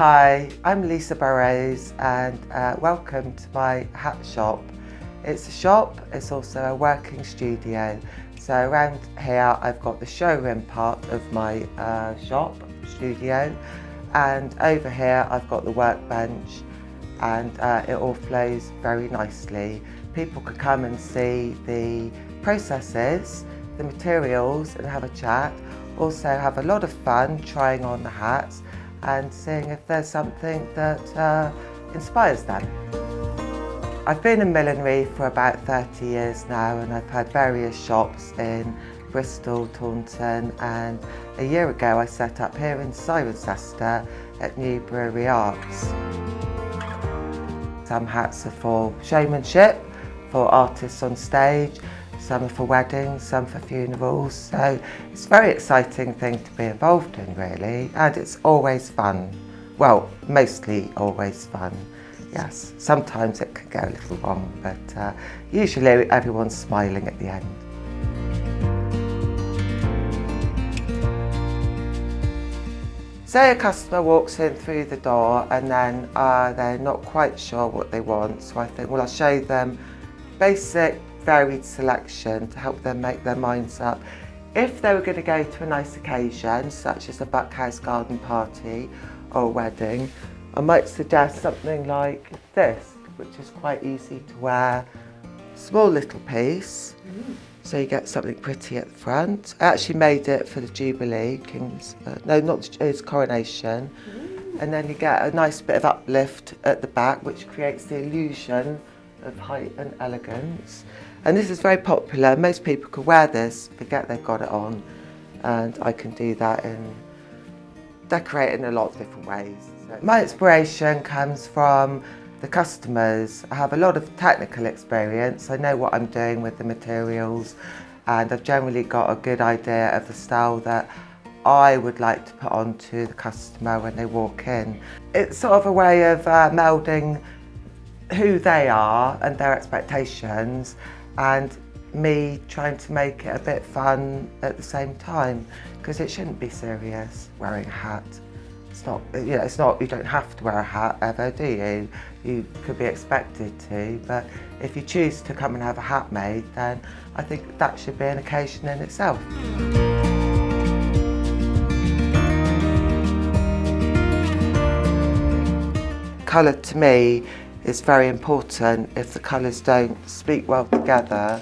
Hi, I'm Lisa Burrows and welcome to my hat shop. It's a shop, it's also a working studio. So around here I've got the showroom part of my shop, studio, and over here I've got the workbench, and it all flows very nicely. People could come and see the processes, the materials, and have a chat. Also have a lot of fun trying on the hats and seeing if there's something that inspires them. I've been in millinery for about 30 years now, and I've had various shops in Bristol, Taunton, and a year ago I set up here in Cirencester at New Brewery Arts. Some hats are for showmanship, for artists on stage, some are for weddings, some for funerals, so it's a very exciting thing to be involved in really, and it's always fun. Well, mostly always fun, yes. Sometimes it can go a little wrong, but usually everyone's smiling at the end. Say a customer walks in through the door and then they're not quite sure what they want, so I think, well, I'll show them basic varied selection to help them make their minds up. If they were going to go to a nice occasion, such as a Buckhouse garden party or a wedding, I might suggest something like this, which is quite easy to wear. Small little piece, so you get something pretty at the front. I actually made it for the Jubilee, his coronation. And then you get a nice bit of uplift at the back, which creates the illusion of height and elegance. And this is very popular. Most people can wear this, forget they've got it on, and I can do that in decorating in a lot of different ways. So my inspiration comes from the customers. I have a lot of technical experience. I know what I'm doing with the materials, and I've generally got a good idea of the style that I would like to put onto the customer when they walk in. It's sort of a way of melding who they are and their expectations, and me trying to make it a bit fun at the same time, because it shouldn't be serious wearing a hat. It's not, you don't have to wear a hat ever, do you? You could be expected to, but if you choose to come and have a hat made, then I think that should be an occasion in itself. Colour to me is very important. If the colours don't speak well together,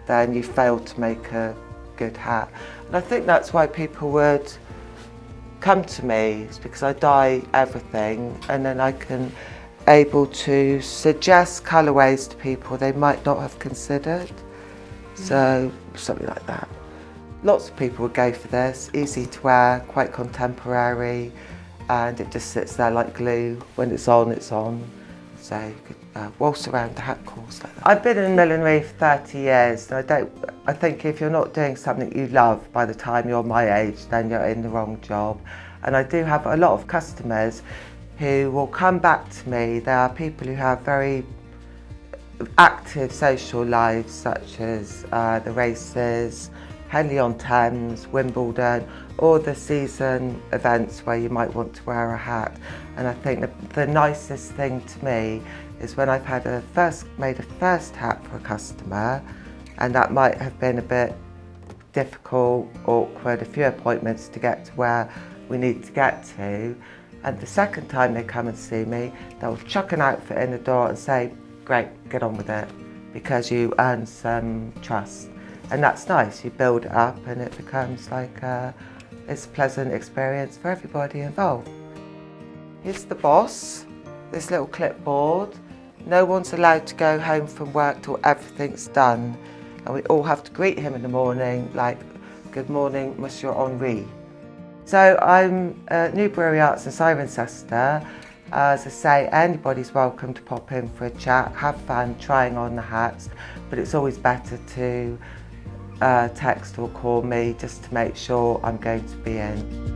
then you fail to make a good hat. And I think that's why people would come to me, it's because I dye everything, and then I can able to suggest colourways to people they might not have considered. So something like that. Lots of people would go for this. Easy to wear, quite contemporary, and it just sits there like glue. When it's on, it's on. So you could waltz around the hat course like that. I've been in millinery for 30 years, and I think if you're not doing something you love by the time you're my age, then you're in the wrong job. And I do have a lot of customers who will come back to me. There are people who have very active social lives, such as the races, Henley-on-Thames, Wimbledon, or the season events where you might want to wear a hat. And I think the nicest thing to me is when I've had made a first hat for a customer, and that might have been a bit difficult, awkward, a few appointments to get to where we need to get to. And the second time they come and see me, they'll chuck an outfit in the door and say, great, get on with it, because you earn some trust. And that's nice, you build it up and it becomes like it's a pleasant experience for everybody involved. Here's the boss, this little clipboard. No one's allowed to go home from work till everything's done. And we all have to greet him in the morning, like, good morning, Monsieur Henri. So I'm at New Brewery Arts in Cirencester. As I say, anybody's welcome to pop in for a chat, have fun trying on the hats, but it's always better to text or call me just to make sure I'm going to be in.